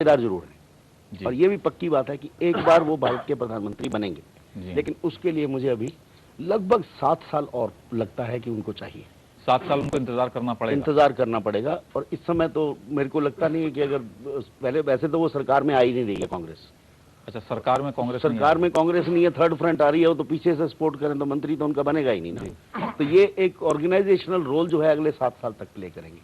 दावेदार जरूर हैं और ये भी पक्की बात है कि एक बार वो भारत के प्रधानमंत्री बनेंगे, लेकिन उसके लिए मुझे अभी लगभग 7 साल और लगता है कि उनको चाहिए। 7 साल उनको इंतजार करना पड़ेगा। और इस समय तो मेरे को लगता नहीं है कि अगर पहले, वैसे तो वो सरकार में आ ही नहीं रही है कांग्रेस। अच्छा, सरकार में कांग्रेस नहीं है, थर्ड फ्रंट आ रही है, तो पीछे से सपोर्ट करें तो मंत्री तो उनका बनेगा ही नहीं ना। तो ये एक ऑर्गेनाइजेशनल रोल जो है अगले 7 साल तक प्ले करेंगे।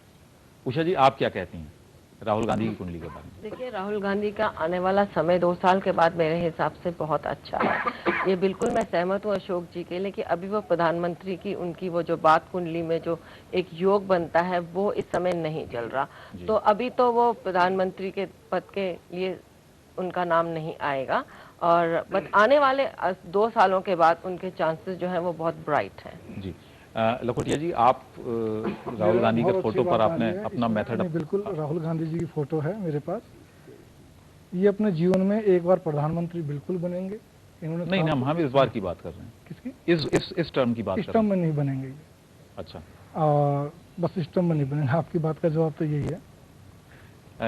उषा जी, आप क्या कहती हैं राहुल गांधी की कुंडली के बारे में? देखिए, राहुल गांधी का आने वाला समय 2 साल के बाद मेरे हिसाब से बहुत अच्छा है। ये बिल्कुल मैं सहमत हूँ अशोक जी के, लेकिन अभी वो प्रधानमंत्री की उनकी वो जो बात कुंडली में जो एक योग बनता है वो इस समय नहीं चल रहा। तो अभी तो वो प्रधानमंत्री के पद के लिए उनका नाम नहीं आएगा, और बट आने वाले 2 सालों के बाद उनके चांसेस जो है वो बहुत ब्राइट हैं। जी, लखोटिया जी, आप राहुल गांधी के फोटो पर आपने अपना मेथड? बिल्कुल, राहुल गांधी जी की फोटो है मेरे पास। ये अपने जीवन में एक बार प्रधानमंत्री बिल्कुल बनेंगे। इन्होंने नहीं, हम इस बार की बात कर रहे हैं। किसकी? इस टर्म की बात कर रहे हैं। इस टर्म में नहीं बनेंगे ये। अच्छा, और बस इस टर्म में नहीं बनेंगे। आपकी बात का जवाब तो यही है।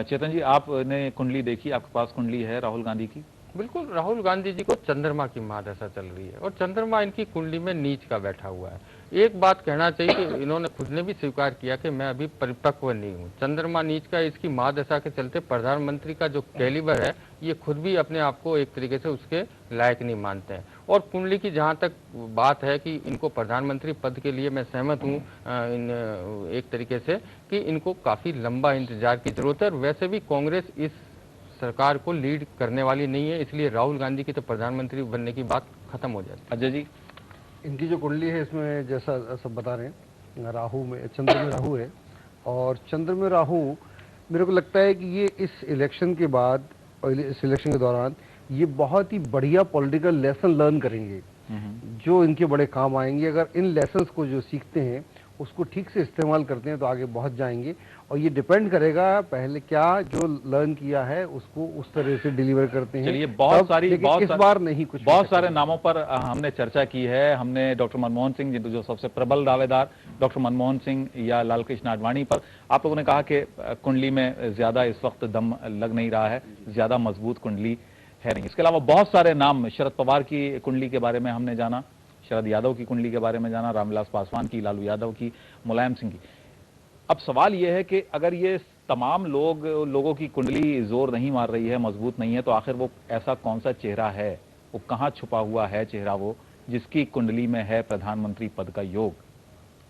चेतन जी, आपने कुंडली देखी? आपके पास कुंडली है राहुल गांधी की? बिल्कुल, राहुल गांधी जी को चंद्रमा की महादशा चल रही है और चंद्रमा इनकी कुंडली में नीच का बैठा हुआ है। एक बात कहना चाहिए कि इन्होंने खुद ने भी स्वीकार किया कि मैं अभी परिपक्व नहीं हूँ। चंद्रमा नीच का इसकी महादशा के चलते प्रधानमंत्री का जो कैलिबर है ये खुद भी अपने आप को एक तरीके से उसके लायक नहीं मानते हैं। और कुंडली की जहाँ तक बात है कि इनको प्रधानमंत्री पद के लिए मैं सहमत हूँ एक तरीके से कि इनको काफ़ी लंबा इंतजार की जरूरत है। और वैसे भी कांग्रेस इस सरकार को लीड करने वाली नहीं है, इसलिए राहुल गांधी की तो प्रधानमंत्री बनने की बात खत्म हो जाती है। अजय जी, इनकी जो कुंडली है इसमें जैसा सब बता रहे हैं, राहु में, चंद्र में राहु है और चंद्र में राहु, मेरे को लगता है कि ये इस इलेक्शन के बाद और इस इलेक्शन के दौरान ये बहुत ही बढ़िया पॉलिटिकल लेसन लर्न करेंगे जो इनके बड़े काम आएंगे। अगर इन लेसन्स को जो सीखते हैं उसको ठीक से इस्तेमाल करते हैं तो आगे बहुत जाएंगे। और ये डिपेंड करेगा पहले क्या जो लर्न किया है उसको उस तरह से डिलीवर करते हैं। चलिए, इस बार नहीं कुछ, बहुत सारे नामों पर हमने चर्चा की है। हमने डॉक्टर मनमोहन सिंह जी, जो सबसे प्रबल दावेदार, डॉक्टर मनमोहन सिंह या लाल कृष्ण आडवाणी पर आप लोगों ने कहा कि कुंडली में ज्यादा इस वक्त दम लग नहीं रहा है, ज्यादा मजबूत कुंडली है नहीं। इसके अलावा बहुत सारे नाम, शरद पवार की कुंडली के बारे में हमने जाना, शरद यादव की कुंडली के बारे में जाना, रामविलास पासवान की, लालू यादव की, मुलायम सिंह की। अब सवाल यह है कि अगर ये तमाम लोगों की कुंडली जोर नहीं मार रही है, मजबूत नहीं है, तो आखिर वो ऐसा कौन सा चेहरा है, वो कहां छुपा हुआ है चेहरा वो जिसकी कुंडली में है प्रधानमंत्री पद का योग?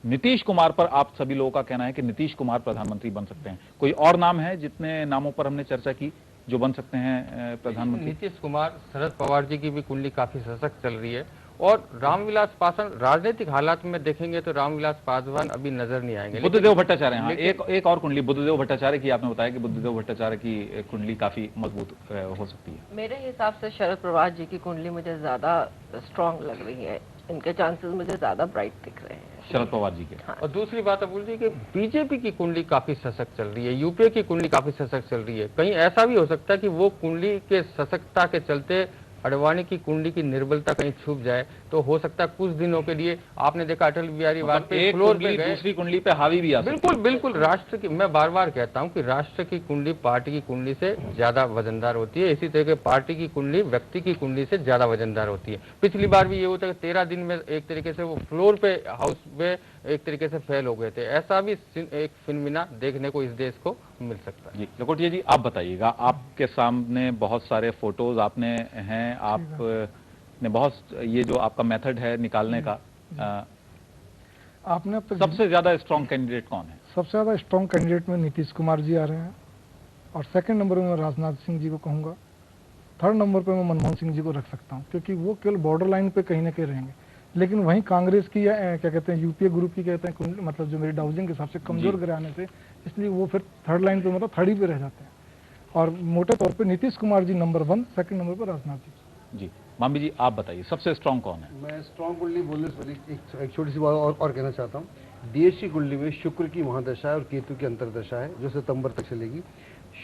नीतीश कुमार पर आप सभी लोगों का कहना है कि नीतीश कुमार प्रधानमंत्री बन सकते हैं। कोई और नाम है? जितने नामों पर हमने चर्चा की जो बन सकते हैं प्रधानमंत्री? नीतीश कुमार, शरद पवार जी की भी कुंडली काफी सशक्त चल रही है। और रामविलास पासवान, राजनीतिक हालात में देखेंगे तो रामविलास पासवान अभी नजर नहीं आएंगे। बुद्धदेव भट्टाचार्य, हाँ, एक और कुंडली बुद्धदेव भट्टाचार्य की आपने बताया कि बुद्धदेव भट्टाचार्य की कुंडली काफी मजबूत हो सकती है। मेरे हिसाब से शरद पवार जी की कुंडली मुझे ज्यादा स्ट्रांग लग रही है, इनके चांसेस मुझे ज्यादा ब्राइट दिख रहे हैं शरद पवार जी के। हाँ। और दूसरी बात अब बोलिए कि बीजेपी की कुंडली काफी सशक्त चल रही है, यूपीए की कुंडली काफी सशक्त चल रही है। कहीं ऐसा भी हो सकता है कि वो कुंडली के सशक्तता के चलते अडवाणी की कुंडली की निर्बलता कहीं छुप जाए, तो हो सकता है कुछ दिनों के लिए आपने देखा अटल बिहारी वाजपेयी फ्लोर पे गए, दूसरी कुंडली पे हावी भी आ सकती है। बिल्कुल राष्ट्र की, मैं बार बार कहता हूं कि राष्ट्र की कुंडली पार्टी की कुंडली से ज्यादा वजनदार होती है। इसी तरह के पार्टी की कुंडली व्यक्ति की कुंडली से ज्यादा वजनदार होती है। पिछली बार भी ये होता है कि 13 दिन में एक तरीके से वो फ्लोर पे, हाउस पे एक तरीके से फेल हो गए थे। ऐसा भी एक फिनमिना देखने को इस देश को मिल सकता है। जी, लखोटिया जी, आप बताइएगा, आपके सामने बहुत सारे फोटोज आपने हैं, आपने बहुत, ये जो आपका मेथड है निकालने का, आपने सबसे ज्यादा स्ट्रॉन्ग कैंडिडेट कौन है? सबसे ज्यादा स्ट्रॉन्ग कैंडिडेट में नीतीश कुमार जी आ रहे हैं और सेकंड नंबर में मैं राजनाथ सिंह जी को कहूंगा। थर्ड नंबर पे मैं मनमोहन सिंह जी को रख सकता हूं, क्योंकि वो केवल बॉर्डर लाइन पे कहीं ना कहीं रहेंगे। लेकिन वहीं कांग्रेस की या क्या कहते हैं यूपीए ग्रुप की कहते हैं, मतलब जो मेरी डाउजिंग के हिसाब से कमजोर गिराने से, इसलिए वो फिर थर्ड लाइन पे, मतलब थर्ड ही पे रह जाते हैं। और मोटे तौर पे Nitish Kumar ji number 1, second number पर राजनाथ जी। मामी जी, आप बताइए सबसे स्ट्रॉन्ग कौन है? मैं स्ट्रॉन्ग कुंडली बोलने से पहले एक छोटी सी बात और कहना चाहता हूँ। देश की कुंडली में शुक्र की महादशा है और केतु की अंतरदशा है जो सितंबर तक चलेगी।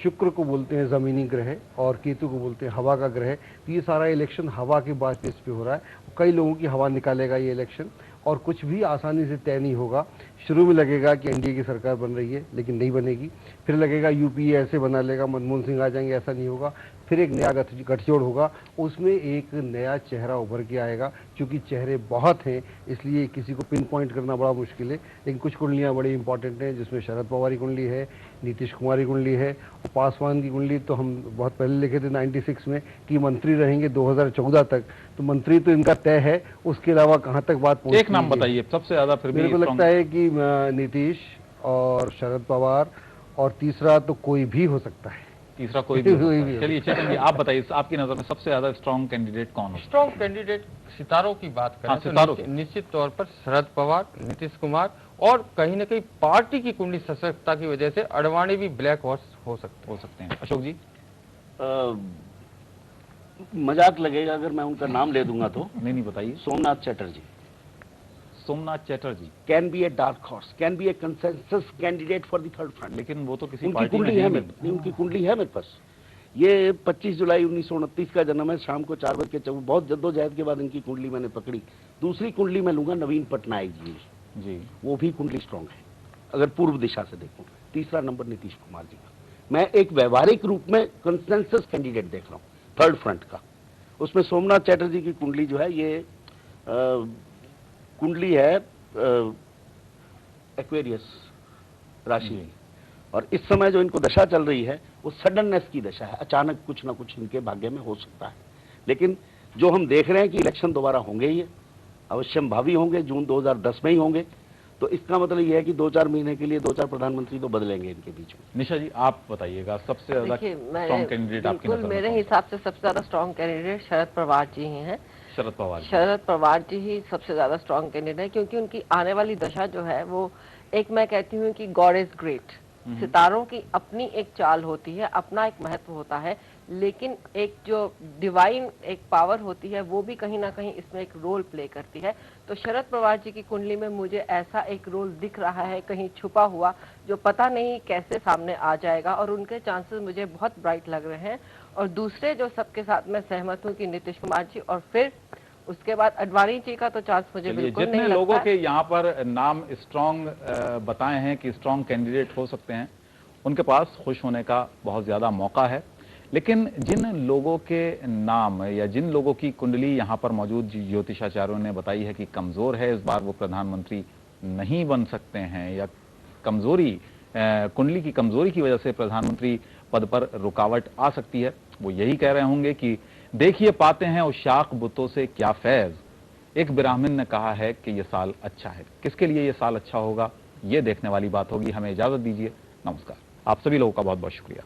शुक्र को बोलते हैं जमीनी ग्रह और केतु को बोलते हैं हवा का ग्रह। तो ये सारा इलेक्शन हवा के बेस पे हो रहा है। कई लोगों की हवा निकालेगा ये इलेक्शन और कुछ भी आसानी से तय नहीं होगा। शुरू में लगेगा कि एनडीए की सरकार बन रही है, लेकिन नहीं बनेगी। फिर लगेगा यूपीए ऐसे बना लेगा, मनमोहन सिंह आ जाएंगे, ऐसा नहीं होगा। फिर एक नया गठजोड़ होगा, उसमें एक नया चेहरा उभर के आएगा। क्योंकि चेहरे बहुत हैं, इसलिए किसी को पिन पॉइंट करना बड़ा मुश्किल है। लेकिन कुछ कुंडलियां बड़ी इंपॉर्टेंट हैं, जिसमें शरद पवार की कुंडली है, नीतीश कुमार की कुंडली है, पासवान की कुंडली तो हम बहुत पहले लिखे थे 96 में कि मंत्री रहेंगे 2014 तक, तो मंत्री तो इनका तय है। उसके अलावा कहाँ तक बात पहुंचती है, एक नाम बताइए सबसे ज्यादा फिर भी मेरे को strong- लगता है कि नीतीश और शरद पवार, और तीसरा तो कोई भी हो सकता है। तीसरा कोई भी हो कोई सकता भी है। हो चलिए चेतन जी, आप बताइए आपकी नजर में सबसे ज्यादा स्ट्रॉन्ग कैंडिडेट कौन हो? स्ट्रॉन्ग कैंडिडेट सितारों की बात करें हाँ, तो सितारों निश्चित तौर पर शरद पवार, नीतीश कुमार, और कहीं न कहीं पार्टी की कुंडली सशक्तता की वजह से अडवाणी भी ब्लैक हॉर्स हो सकते हैं। अशोक जी? मजाक लगेगा अगर मैं उनका नाम ले दूंगा तो नहीं बताइए। Somnath Chatterjee Somnath Chatterjee can be a dark horse, can be A consensus candidate for the third front. लेकिन वो तो किसी उनकी पार्टी में कुंडली है नहीं मेरे, नहीं उनकी कुंडली है मेरे पास। ये 25 जुलाई 1929 का जन्म है, शाम को 4 बज के बहुत जद्दोजहद के बाद इनकी कुंडली मैंने पकड़ी। दूसरी कुंडली मैं लूंगा नवीन पटनायक जी, वो भी कुंडली स्ट्रांग है अगर पूर्व दिशा से देखूं। तीसरा नंबर नीतीश कुमार जी का। मैं एक व्यवहारिक रूप में कंसेंसस कैंडिडेट देख रहा हूं थर्ड फ्रंट का। उसमें सोमनाथ चैटर्जी की कुंडली जो है, ये कुंडली है एक्वेरियस राशि, और इस समय जो इनको दशा चल रही है वो सडननेस की दशा है, अचानक कुछ ना कुछ इनके भाग्य में हो सकता है। लेकिन जो हम देख रहे हैं कि इलेक्शन दोबारा होंगे, ये अवश्यम भावी होंगे, जून 2010 में ही होंगे, तो इसका मतलब यह है कि 2-4 महीने के लिए 2-4 प्रधानमंत्री तो बदलेंगे इनके बीच में। निशा जी आप बताइएगा सबसे ज्यादा स्ट्रॉन्ग कैंडिडेट आपकी नजर में? मेरे हिसाब से सबसे ज्यादा स्ट्रॉन्ग कैंडिडेट शरद पवार जी ही हैं। शरद पवार जी ही सबसे ज्यादा स्ट्रॉन्ग कैंडिडेट है, क्योंकि उनकी आने वाली दशा जो है वो एक, मैं कहती हूँ कि गॉड इज ग्रेट। सितारों की अपनी एक चाल होती है, अपना एक महत्व होता है, लेकिन एक जो डिवाइन एक पावर होती है वो भी कहीं ना कहीं इसमें एक रोल प्ले करती है। तो शरद पवार जी की कुंडली में मुझे ऐसा एक रोल दिख रहा है कहीं छुपा हुआ, जो पता नहीं कैसे सामने आ जाएगा, और उनके चांसेस मुझे बहुत ब्राइट लग रहे हैं। और दूसरे जो सबके साथ मैं सहमत हूँ कि नीतीश कुमार जी, और फिर उसके बाद अडवाणी जी का तो चांस मुझे बिल्कुल नहीं जितने लगता। लोगों के यहाँ पर नाम स्ट्रॉन्ग बताए हैं कि स्ट्रॉन्ग कैंडिडेट हो सकते हैं, उनके पास खुश होने का बहुत ज्यादा मौका है। लेकिन जिन लोगों के नाम या जिन लोगों की कुंडली यहाँ पर मौजूद ज्योतिषाचार्यों ने बताई है कि कमजोर है, इस बार वो प्रधानमंत्री नहीं बन सकते हैं, या कमजोरी कुंडली की कमजोरी की वजह से प्रधानमंत्री पद पर रुकावट आ सकती है, वो यही कह रहे होंगे कि देखिए पाते हैं उस शाख बुतों से क्या फैज। एक ब्राह्मण ने कहा है कि ये साल अच्छा है। किसके लिए ये साल अच्छा होगा, ये देखने वाली बात होगी। हमें इजाजत दीजिए, नमस्कार। आप सभी लोगों का बहुत बहुत शुक्रिया।